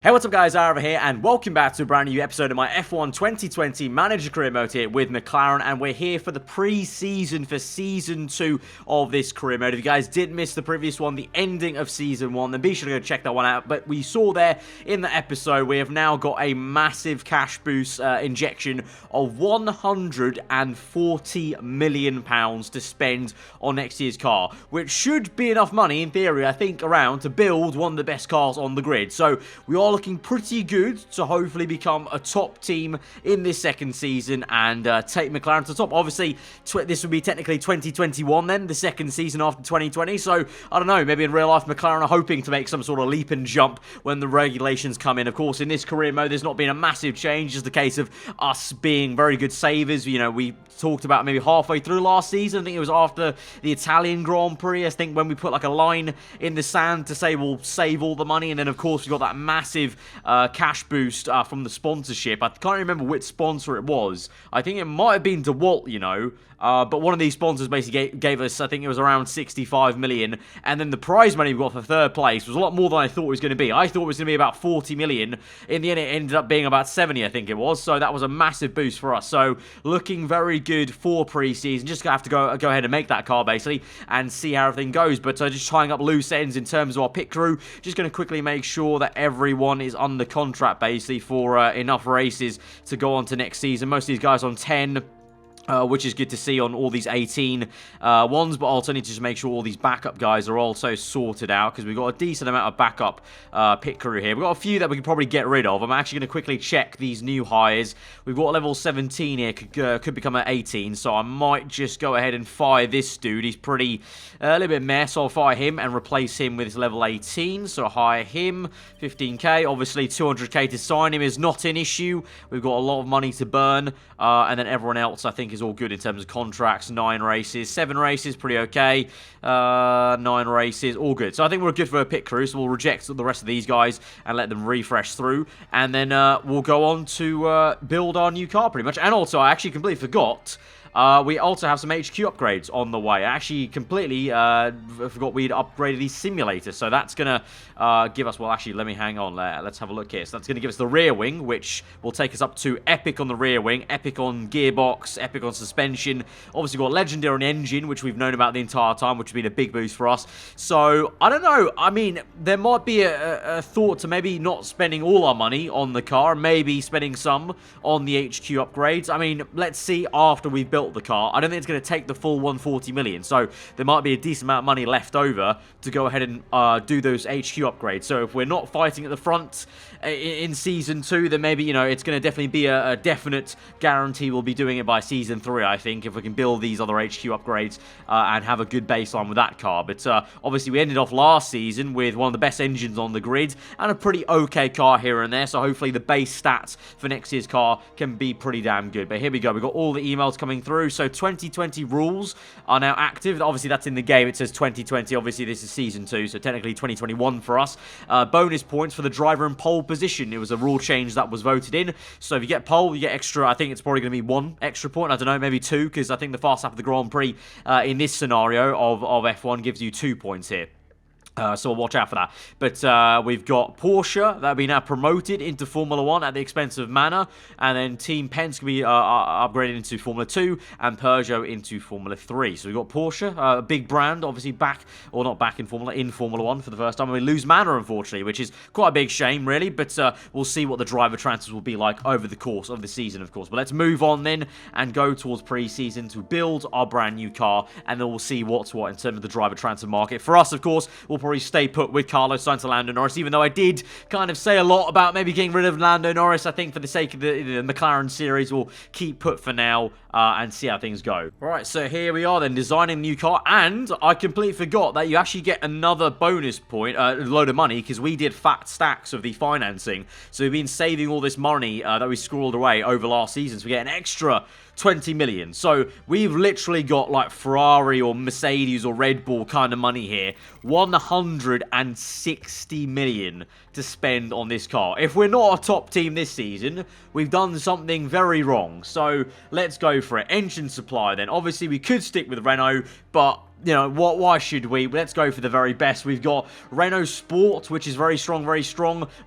Hey, what's up guys, aarava here, and welcome back to a brand new episode of my F1 2020 Manager Career Mode here with McLaren, and we're here for the pre-season for Season 2 of this career mode. If you guys did miss the previous one, the ending of Season 1, then be sure to go check that one out. But we saw there in the episode, we have now got a massive cash boost injection of £140 million to spend on next year's car, which should be enough money, in theory, I think, around to build one of the best cars on the grid. So we are looking pretty good to hopefully become a top team in this second season and take McLaren to the top. Obviously, this would be technically 2021 then, the second season after 2020. So, I don't know, maybe in real life, McLaren are hoping to make some sort of leap and jump when the regulations come in. Of course, in this career mode, there's not been a massive change. It's just a case of us being very good savers. You know, we talked about maybe halfway through last season. I think it was after the Italian Grand Prix. I think when we put like a line in the sand to say we'll save all the money. And then, of course, we got that massive cash boost from the sponsorship. I can't remember which sponsor it was. I think it might have been DeWalt, you know. But one of these sponsors basically gave us, I think it was around 65 million. And then the prize money we got for third place was a lot more than I thought it was going to be. I thought it was going to be about 40 million. In the end, it ended up being about 70, I think it was. So that was a massive boost for us. So looking very good for pre-season. Just going to have to go ahead and make that car, basically, and see how everything goes. But just tying up loose ends in terms of our pit crew. Just going to quickly make sure that everyone is under contract, basically, for enough races to go on to next season. Most of these guys on 10... which is good to see on all these 18 ones, but also need to just make sure all these backup guys are also sorted out, because we've got a decent amount of backup pit crew here. We've got a few that we can probably get rid of. I'm actually going to quickly check these new hires. We've got level 17 here, could become an 18, so I might just go ahead and fire this dude. He's pretty, a little bit meh, so I'll fire him and replace him with his level 18, so hire him, 15k. Obviously, 200k to sign him is not an issue. We've got a lot of money to burn, and then everyone else, I think, is all good in terms of contracts. 9 races, 7 races, pretty okay. 9 races, all good. So I think we're good for a pit crew, so we'll reject the rest of these guys and let them refresh through, and then we'll go on to build our new car, pretty much. And also, I actually completely forgot, we also have some HQ upgrades on the way. I actually completely forgot we'd upgraded these simulators. So that's going to give us... Well, actually, let me hang on. Let's have a look here. So that's going to give us the rear wing, which will take us up to Epic on the rear wing, Epic on gearbox, Epic on suspension. Obviously, got Legendary on engine, which we've known about the entire time, which has been a big boost for us. So, I don't know. I mean, there might be a thought to maybe not spending all our money on the car, maybe spending some on the HQ upgrades. I mean, let's see after we've built the car. I don't think it's going to take the full 140 million, so there might be a decent amount of money left over to go ahead and do those HQ upgrades. So if we're not fighting at the front in Season 2, then maybe, you know, it's going to definitely be a definite guarantee we'll be doing it by Season 3, I think, if we can build these other HQ upgrades and have a good baseline with that car. But obviously we ended off last season with one of the best engines on the grid and a pretty okay car here and there, so hopefully the base stats for next year's car can be pretty damn good. But here we go, we've got all the emails coming through. So 2020 rules are now active. Obviously, that's in the game. It says 2020. Obviously, this is Season 2, so technically 2021 for us. Bonus points for the driver in pole position. It was a rule change that was voted in. So if you get pole, you get extra. I think it's probably going to be 1 extra point. I don't know, maybe 2, because I think the fast lap of the Grand Prix in this scenario of F1 gives you 2 points here. So we'll watch out for that. But we've got Porsche that'll be now promoted into Formula 1 at the expense of Manor. And then Team Penske can be upgraded into Formula 2 and Peugeot into Formula 3. So we've got Porsche, a big brand, obviously back, or not back in Formula 1 for the first time. And we lose Manor, unfortunately, which is quite a big shame, really. But we'll see what the driver transfers will be like over the course of the season, of course. But let's move on then and go towards pre-season to build our brand new car. And then we'll see what's what in terms of the driver transfer market. For us, of course, we'll probably stay put with Carlos Sainz and Lando Norris, even though I did kind of say a lot about maybe getting rid of Lando Norris. I think for the sake of the McLaren series, we'll keep put for now and see how things go. Alright, so here we are then, designing the new car, and I completely forgot that you actually get another bonus point, a load of money, because we did fat stacks of the financing. So we've been saving all this money that we squirreled away over last season, so we get an extra 20 million. So we've literally got like Ferrari or Mercedes or Red Bull kind of money here. 160 million to spend on this car. If we're not a top team this season, we've done something very wrong. So let's go for it. Engine supply then. Obviously we could stick with Renault, but you know, why should we? Let's go for the very best. We've got Renault Sport, which is very strong,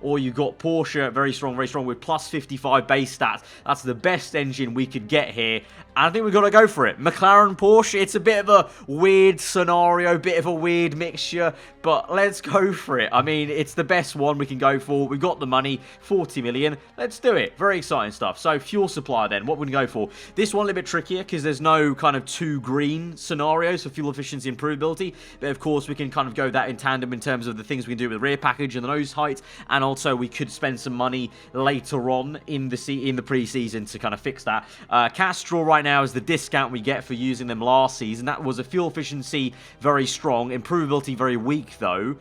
or you've got Porsche, very strong, with plus 55 base stats. That's the best engine we could get here. And I think we've got to go for it. McLaren Porsche, it's a bit of a weird scenario, bit of a weird mixture, but let's go for it. I mean, it's the best one we can go for. We've got the money, 40 million. Let's do it. Very exciting stuff. So, fuel supply then, what we're going to go for. This one a little bit trickier because there's no kind of two green scenarios for fuel efficiency and improvability, but of course we can kind of go that in tandem in terms of the things we can do with the rear package and the nose height, and also we could spend some money later on in the pre-season to kind of fix that. Castrol right now is the discount we get for using them last season. That was a fuel efficiency very strong, improvability very weak though.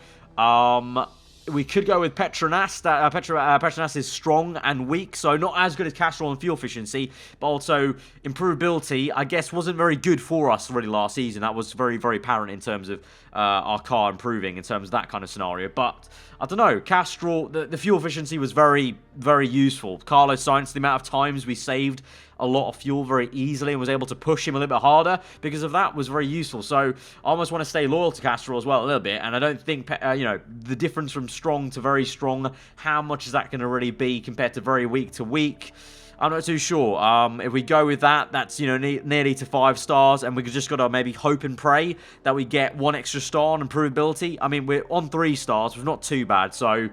We could go with Petronas. Petronas is strong and weak, so not as good as Castrol on fuel efficiency, but also improvability, I guess, wasn't very good for us really last season. That was very, very apparent in terms of our car improving in terms of that kind of scenario. But, I don't know, Castrol, the fuel efficiency was very, very useful. Carlos Sainz, the amount of times we saved a lot of fuel very easily and was able to push him a little bit harder because of that was very useful. So I almost want to stay loyal to Castrol as well a little bit, and I don't think, you know, the difference from strong to very strong, how much is that going to really be compared to very weak to weak? I'm not too sure. If we go with that, that's, you know, nearly to 5 stars, and we just got to maybe hope and pray that we get 1 extra star on improvability. I mean, we're on 3 stars, which is not too bad, so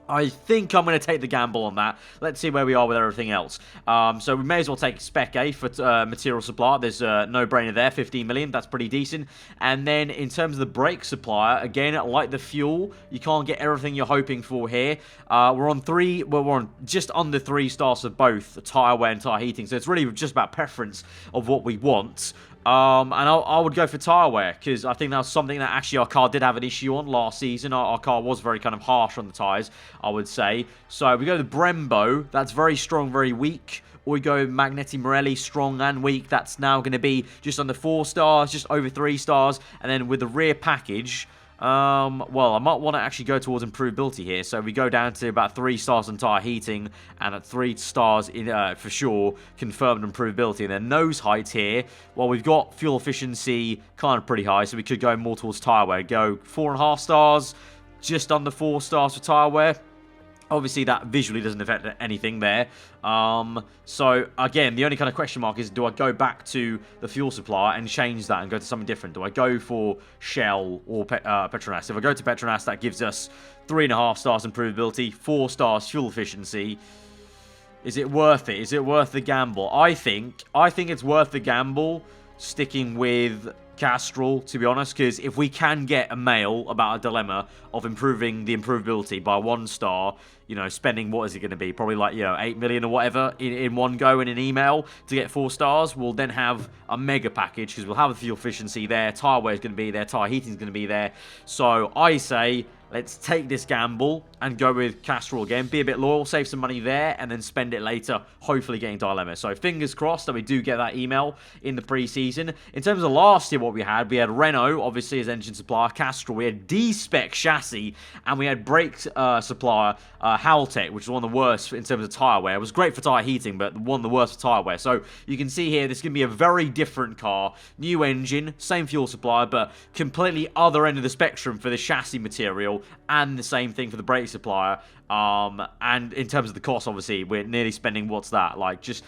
I think I'm going to take the gamble on that. Let's see where we are with everything else. So we may as well take Spec A for material supply. There's a no-brainer there, 15 million. That's pretty decent. And then in terms of the brake supplier, again, like the fuel, you can't get everything you're hoping for here. We're on just under 3 stars for both tyre wear and tyre heating. So it's really just about preference of what we want. And I would go for tyre wear, because I think that was something that actually our car did have an issue on last season. Our car was very kind of harsh on the tyres, I would say. So we go to Brembo, that's very strong, very weak. Or we go Magneti Marelli, strong and weak. That's now going to be just under 4 stars, just over 3 stars. And then with the rear package, well, I might want to actually go towards improvability here. So we go down to about 3 stars on tyre heating and at 3 stars in for sure confirmed improvability. And then nose height here, well, we've got fuel efficiency kind of pretty high, so we could go more towards tyre wear. Go 4.5 stars, just under 4 stars for tyre wear. Obviously, that visually doesn't affect anything there. So, again, the only kind of question mark is, do I go back to the fuel supplier and change that and go to something different? Do I go for Shell or Petronas? If I go to Petronas, that gives us 3.5 stars improvability, 4 stars fuel efficiency. Is it worth it? Is it worth the gamble? I think it's worth the gamble sticking with Castrol, to be honest, because if we can get a mail about a dilemma of improving the improvability by 1 star, you know, spending, what is it going to be? Probably like, you know, 8 million or whatever in one go in an email to get 4 stars. We'll then have a mega package because we'll have the fuel efficiency there, tyre wear is going to be there, tyre heating is going to be there. So I say, let's take this gamble and go with Castrol again. Be a bit loyal, save some money there, and then spend it later, hopefully getting dilemma. So fingers crossed that we do get that email in the pre-season. In terms of last year, what we had Renault, obviously, as engine supplier, Castrol. We had D-Spec chassis, and we had brake supplier, Haltech, which is one of the worst in terms of tyre wear. It was great for tyre heating, but one of the worst for tyre wear. So you can see here, this is going to be a very different car. New engine, same fuel supplier, but completely other end of the spectrum for the chassis material, and the same thing for the brake supplier. And in terms of the cost, obviously, we're nearly spending, what's that, like just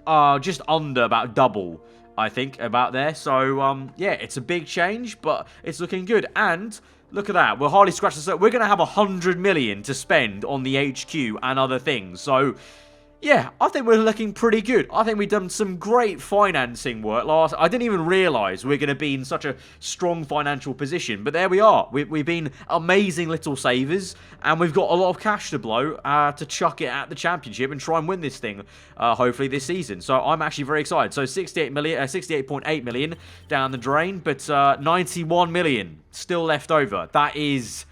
under about double, I think, about there. So yeah, it's a big change, but it's looking good. And look at that, we're hardly scratching the surface. We're going to have 100 million to spend on the HQ and other things. So yeah, I think we're looking pretty good. I think we've done some great financing work last. I didn't even realise we're going to be in such a strong financial position, but there we are. We've been amazing little savers, and we've got a lot of cash to blow to chuck it at the championship and try and win this thing, hopefully this season. So I'm actually very excited. So 68.8 million down the drain, but 91 million still left over. That is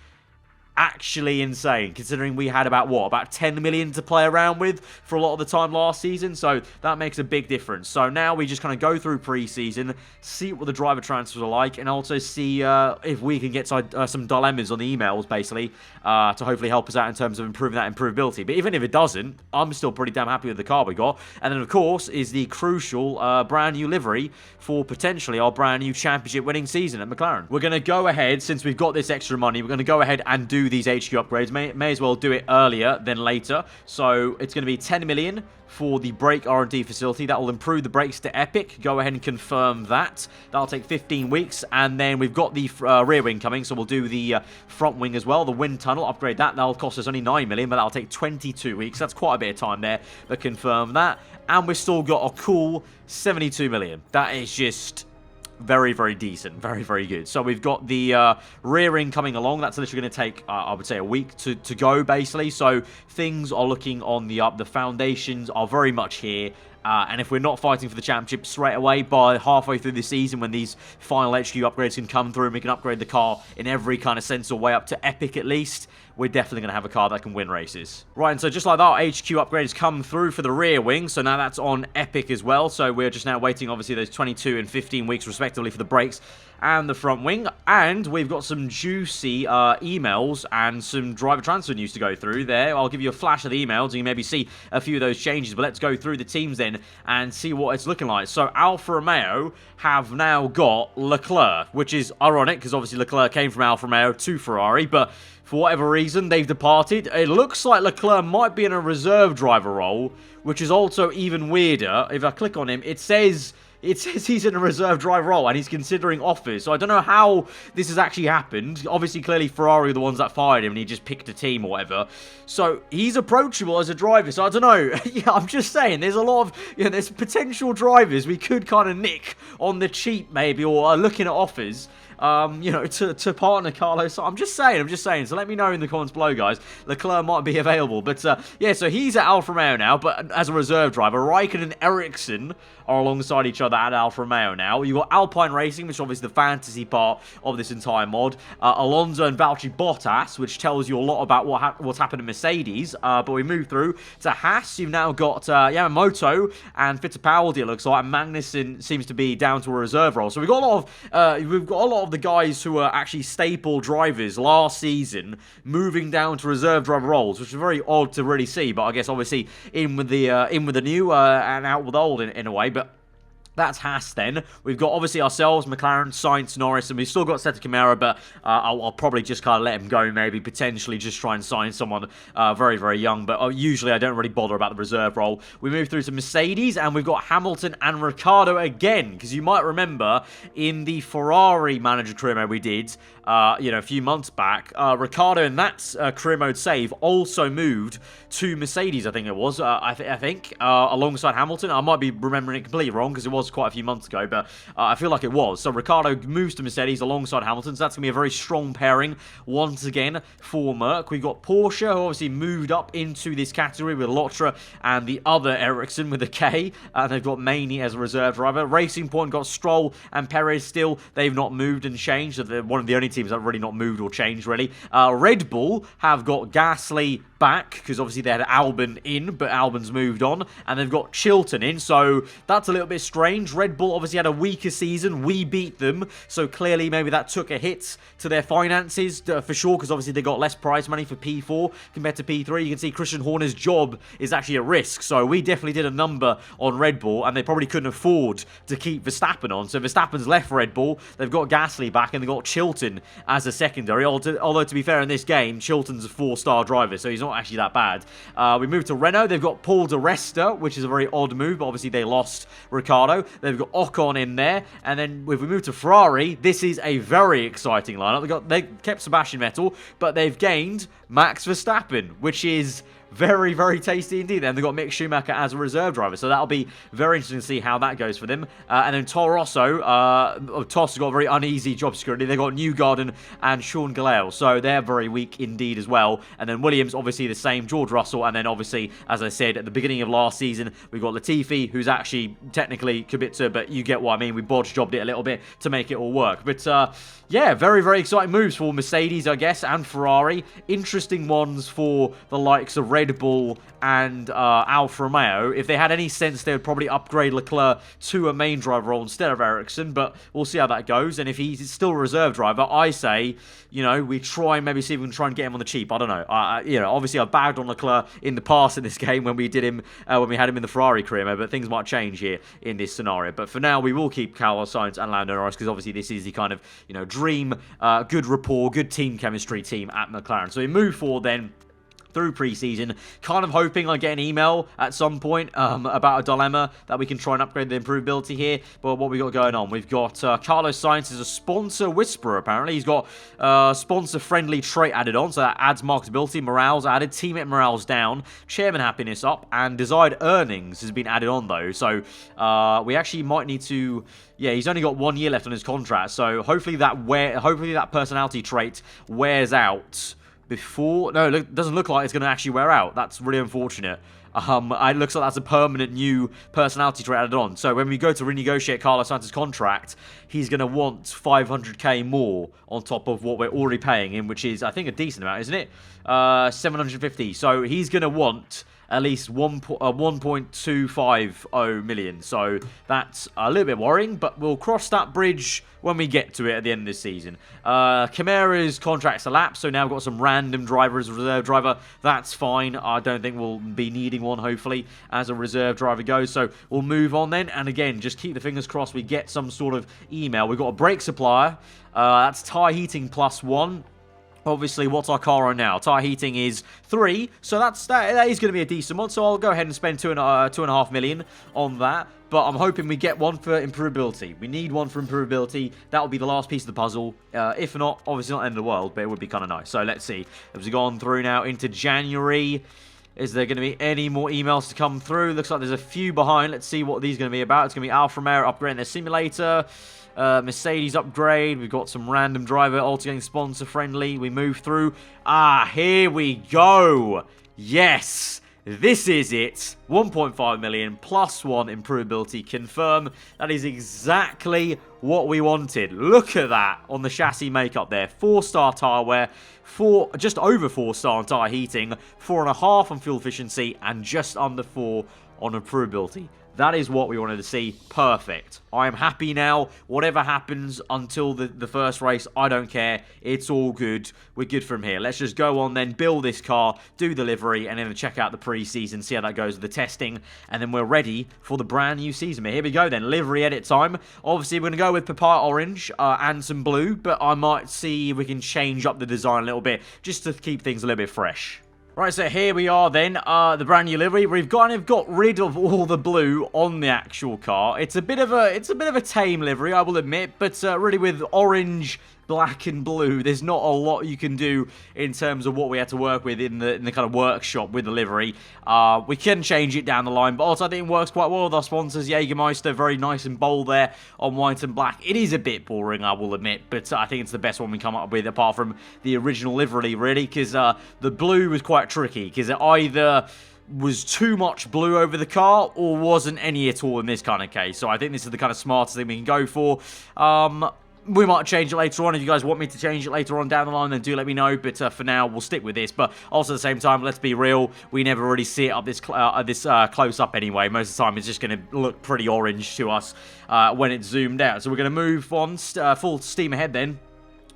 actually insane, considering we had about 10 million to play around with for a lot of the time last season. So that makes a big difference. So now we just kind of go through preseason, see what the driver transfers are like, and also see if we can get some dilemmas on the emails, basically, to hopefully help us out in terms of improving that improvability. But even if it doesn't, I'm still pretty damn happy with the car we got. And then, of course, is the crucial brand new livery for potentially our brand new championship winning season at McLaren. We're going to go ahead, since we've got this extra money, we're going to go ahead and do these HQ upgrades. May as well do it earlier than later. So it's going to be 10 million for the brake R&D facility. That will improve the brakes to epic. Go ahead and confirm that. That'll take 15 weeks. And then we've got the rear wing coming, so we'll do the front wing as well. The wind tunnel, upgrade that. That'll cost us only 9 million, but that'll take 22 weeks. That's quite a bit of time there, but confirm that. And we've still got a cool 72 million. That is just very, very decent. Very, very good. So we've got the rear wing coming along. That's literally going to take, I would say, a week to go, basically. So things are looking on the up. The foundations are very much here. And if we're not fighting for the championship straight away, by halfway through the season, when these final HQ upgrades can come through and we can upgrade the car in every kind of sense or way up to epic at least, we're definitely going to have a car that can win races. Right, and so just like that, our HQ upgrades come through for the rear wing, so now that's on epic as well. So we're just now waiting, obviously, those 22 and 15 weeks respectively for the brakes and the front wing. And we've got some juicy emails and some driver transfer news to go through there. I'll give you a flash of the emails and you maybe see a few of those changes, but let's go through the teams then and see what it's looking like. So Alfa Romeo have now got Leclerc, which is ironic because obviously Leclerc came from Alfa Romeo to Ferrari, but for whatever reason, they've departed. It looks like Leclerc might be in a reserve driver role, which is also even weirder. If I click on him, it says he's in a reserve driver role and he's considering offers. So I don't know how this has actually happened. Obviously, clearly Ferrari are the ones that fired him and he just picked a team or whatever. So he's approachable as a driver. So I don't know. Yeah, I'm just saying there's a lot of, there's potential drivers we could kind of nick on the cheap maybe, or are looking at offers. To partner Carlos. So I'm just saying. So let me know in the comments below, guys. Leclerc might be available. But, yeah, so he's at Alfa Romeo now, but as a reserve driver. Raikkonen and Ericsson are alongside each other at Alfa Romeo now. You've got Alpine Racing, which is obviously the fantasy part of this entire mod. Alonso and Valtteri Bottas, which tells you a lot about what's happened in Mercedes. But we move through to Haas. You've now got Yamamoto and Fittipaldi, it looks like. Magnussen seems to be down to a reserve role. So we've got a lot of the guys who are actually staple drivers last season moving down to reserve driver roles, which is very odd to really see. But I guess obviously in with the new and out with the old in a way. But that's Haas then. We've got obviously ourselves, McLaren, Sainz, Norris, and we've still got Seta Camara, but I'll probably just kind of let him go, maybe potentially just try and sign someone very, very young, but usually I don't really bother about the reserve role. We move through to Mercedes, and we've got Hamilton and Ricciardo again, because you might remember in the Ferrari manager career mode we did, a few months back, Ricciardo in that career mode save also moved to Mercedes, I think it was, alongside Hamilton. I might be remembering it completely wrong, because it was quite a few months ago, but I feel like it was. So Ricciardo moves to Mercedes alongside Hamilton, so that's going to be a very strong pairing once again for Merc. We've got Porsche, who obviously moved up into this category with Lotra and the other Ericsson with a K. They've got Maney as a reserve driver. Racing Point got Stroll and Perez still. They've not moved and changed. So they're one of the only teams that have really not moved or changed, really. Red Bull have got Gasly back, because obviously they had Albon in, but Albon's moved on, and they've got Chilton in, so that's a little bit strange. Red Bull obviously had a weaker season. We beat them, so clearly maybe that took a hit to their finances for sure, because obviously they got less prize money for P4 compared to P3. You can see Christian Horner's job is actually at risk, so we definitely did a number on Red Bull, and they probably couldn't afford to keep Verstappen on, so Verstappen's left Red Bull. They've got Gasly back, and they've got Chilton as a secondary, although to be fair, in this game, Chilton's a 4-star driver, so he's not actually that bad. We move to Renault. They've got Paul di Resta, which is a very odd move, but obviously they lost Ricciardo. They've got Ocon in there, and then if we move to Ferrari, this is a very exciting lineup. They kept Sebastian Vettel, but they've gained Max Verstappen, which is very, very tasty indeed. Then they've got Mick Schumacher as a reserve driver, so that'll be very interesting to see how that goes for them. And then Toro Rosso, Toss has got a very uneasy job security. They've got Newgarden and Sean Gallel, so they're very weak indeed as well. And then Williams, obviously the same, George Russell, and then obviously, as I said, at the beginning of last season, we've got Latifi, who's actually technically Kubica, but you get what I mean. We bodge jobbed it a little bit to make it all work. But yeah, very, very exciting moves for Mercedes, I guess, and Ferrari. Interesting ones for the likes of Red Bull and Alfa Romeo. If they had any sense, they would probably upgrade Leclerc to a main driver role instead of Ericsson, but we'll see how that goes. And if he's still a reserve driver, I say, you know, we try and maybe see if we can try and get him on the cheap. I don't know. You know, obviously I've bagged on Leclerc in the past in this game when we did him, when we had him in the Ferrari career, but things might change here in this scenario. But for now, we will keep Carlos Sainz and Lando Norris, because obviously this is the kind of, you know, dream, good rapport, good team chemistry team at McLaren. So we move forward then through preseason, kind of hoping I get an email at some point about a dilemma that we can try and upgrade the improvability here. But what we got going on, we've got Carlos Sainz is a sponsor whisperer, apparently. He's got sponsor-friendly trait added on, so that adds marketability. Morale's added, teammate morale's down, chairman happiness up, and desired earnings has been added on, though. So we actually might need to... Yeah, he's only got 1 year left on his contract, so hopefully that personality trait wears out before... No, it doesn't look like it's going to actually wear out. That's really unfortunate. It looks like that's a permanent new personality trait added on. So when we go to renegotiate Carlos Sainz's contract, he's going to want 500k more on top of what we're already paying him, which is, I think, a decent amount, isn't it? 750. So he's going to want at least 1.250 million. So that's a little bit worrying, but we'll cross that bridge when we get to it at the end of this season. Kamara's contract's elapsed, so now we've got some random driver as a reserve driver. That's fine. I don't think we'll be needing one, hopefully, as a reserve driver goes. So we'll move on then. And again, just keep the fingers crossed we get some sort of email. We've got a brake supplier. That's tyre heating +1. Obviously, what's our car on now? Tyre heating is 3, so that is going to be a decent one. So I'll go ahead and spend 2.5 million on that. But I'm hoping we get one for improvability. We need one for improvability. That will be the last piece of the puzzle. If not, obviously not the end of the world, but it would be kind of nice. So let's see. As we go on through now into January, is there going to be any more emails to come through? Looks like there's a few behind. Let's see what these are going to be about. It's going to be Alfa Romeo upgrading their simulator. Mercedes upgrade. We've got some random driver also getting sponsor friendly. We move through. Here we go. Yes, this is it. 1.5 million +1 improvability confirm. That is exactly what we wanted. Look at that on the chassis makeup there. 4-star tyre wear, just over 4-star on tyre heating, 4.5 on fuel efficiency, and just under 4 on improvability. That is what we wanted to see. Perfect. I am happy now. Whatever happens until the first race, I don't care. It's all good. We're good from here. Let's just go on then, build this car, do the livery, and then check out the preseason, see how that goes with the testing, and then we're ready for the brand new season. But here we go then, livery edit time. Obviously, we're going to go with papaya orange and some blue, but I might see if we can change up the design a little bit, just to keep things a little bit fresh. Right, so here we are then, the brand new livery. We've kind of got rid of all the blue on the actual car. It's a bit of a tame livery, I will admit, but really with orange, black and blue, there's not a lot you can do in terms of what we had to work with in the kind of workshop with the livery. We can change it down the line, but also I think it works quite well with our sponsors. Jägermeister, very nice and bold there on white and black. It is a bit boring, I will admit, but I think it's the best one we come up with apart from the original livery, really, because the blue was quite tricky, because it either was too much blue over the car or wasn't any at all in this kind of case. So I think this is the kind of smartest thing we can go for. We might change it later on. If you guys want me to change it later on down the line, then do let me know. But for now, we'll stick with this. But also at the same time, let's be real. We never really see it up this close up anyway. Most of the time, it's just going to look pretty orange to us when it's zoomed out. So we're going to move on full steam ahead then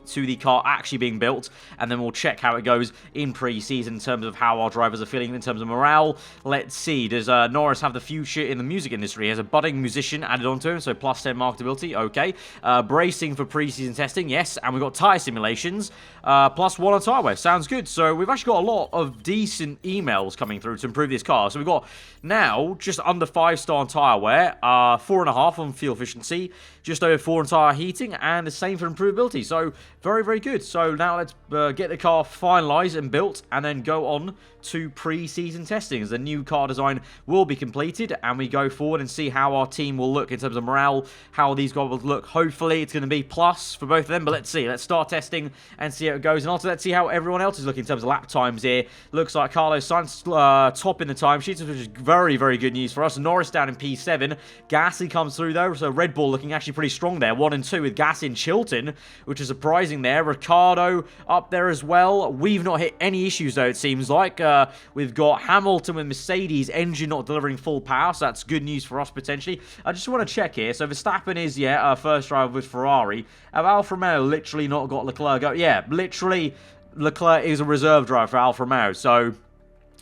to the car actually being built, and then we'll check how it goes in pre-season in terms of how our drivers are feeling in terms of morale. Let's see, does Norris have the future in the music industry? He has a budding musician added onto him, so +10 marketability, okay. Bracing for pre-season testing, yes, and we've got tyre simulations, +1 on tyre wear, sounds good. So we've actually got a lot of decent emails coming through to improve this car. So we've got now just under 5-star on tyre wear, 4.5 on fuel efficiency, just over 4 on tyre heating, and the same for improvability. So very, very good. So now let's get the car finalized and built, and then go on to pre-season testing as the new car design will be completed, and we go forward and see how our team will look in terms of morale, how these guys will look. Hopefully it's going to be plus for both of them, but let's see. Let's start testing and see how it goes, and also let's see how everyone else is looking in terms of lap times here. Looks like Carlos Sainz top in the timesheets, which is very, very good news for us. Norris down in P7. Gasly comes through though, so Red Bull looking actually pretty strong there. 1 and 2 with Gasly and Chilton, which is surprising there. Ricardo up there as well. We've not hit any issues though, it seems like. We've got Hamilton with Mercedes, engine not delivering full power, so that's good news for us potentially. I just want to check here. So Verstappen is, our first driver with Ferrari. Have Alfa Romeo literally not got Leclerc go? Yeah, literally Leclerc is a reserve driver for Alfa Romeo, so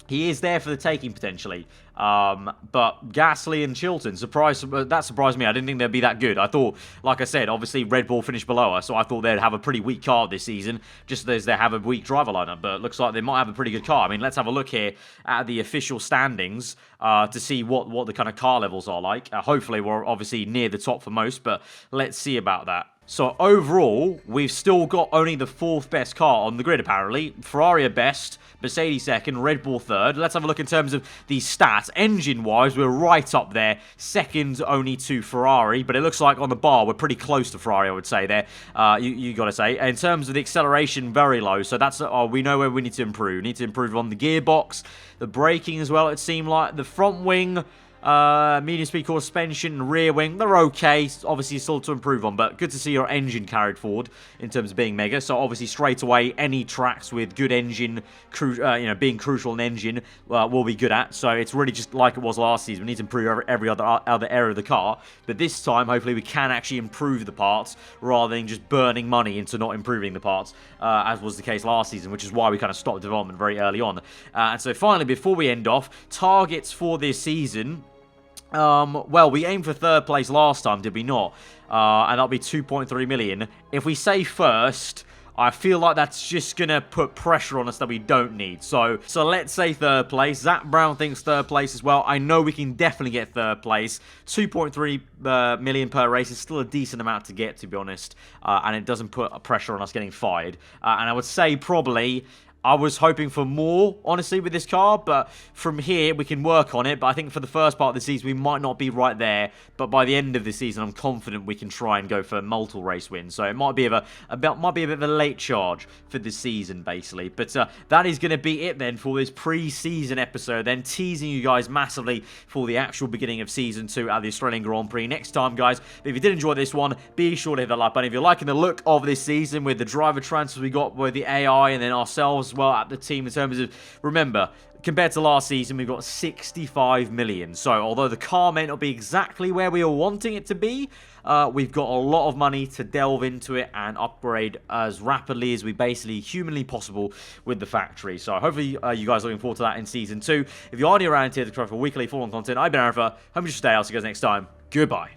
he is there for the taking potentially. But Gasly and Chilton, that surprised me. I didn't think they'd be that good. I thought, like I said, obviously Red Bull finished below us, so I thought they'd have a pretty weak car this season, just as they have a weak driver lineup. But it looks like they might have a pretty good car. I mean, let's have a look here at the official standings to see what the kind of car levels are like. Hopefully we're obviously near the top for most, but let's see about that. So overall, we've still got only the 4th best car on the grid, apparently. Ferrari are best, Mercedes second, Red Bull third. Let's have a look in terms of these stats. Engine-wise, we're right up there. Second only to Ferrari, but it looks like on the bar, we're pretty close to Ferrari, I would say there. You got to say. In terms of the acceleration, very low. So that's we know where we need to improve. We need to improve on the gearbox, the braking as well, it seemed like. The front wing, medium speed core suspension, rear wing, they're okay. Obviously still to improve on, but good to see your engine carried forward in terms of being mega. So obviously straight away, any tracks with good engine, being crucial in engine, we'll be good at. So it's really just like it was last season. We need to improve every other area of the car, but this time hopefully we can actually improve the parts rather than just burning money into not improving the parts, as was the case last season, which is why we kind of stopped development very early on. And so finally, before we end off, targets for this season. Well, we aimed for 3rd place last time, did we not? And that'll be 2.3 million. If we say first, I feel like that's just going to put pressure on us that we don't need. So let's say 3rd place. Zach Brown thinks 3rd place as well. I know we can definitely get 3rd place. 2.3 million per race is still a decent amount to get, to be honest. And it doesn't put pressure on us getting fired. And I would say probably I was hoping for more, honestly, with this car, but from here, we can work on it. But I think for the first part of the season, we might not be right there. But by the end of the season, I'm confident we can try and go for multiple race wins. So it might be a bit of a late charge for this season, basically. But that is going to be it then for this pre-season episode. Then teasing you guys massively for the actual beginning of Season 2 at the Australian Grand Prix next time, guys. But if you did enjoy this one, be sure to hit that like button. If you're liking the look of this season with the driver transfers we got with the AI and then ourselves well at the team in terms of, remember, compared to last season, we've got 65 million. So, although the car may not be exactly where we were wanting it to be, we've got a lot of money to delve into it and upgrade as rapidly as we basically humanly possible with the factory. So, hopefully, you guys are looking forward to that in Season 2. If you are new around here to try for weekly full-on content, I've been aarava. Hope you stay. I'll see you guys next time. Goodbye.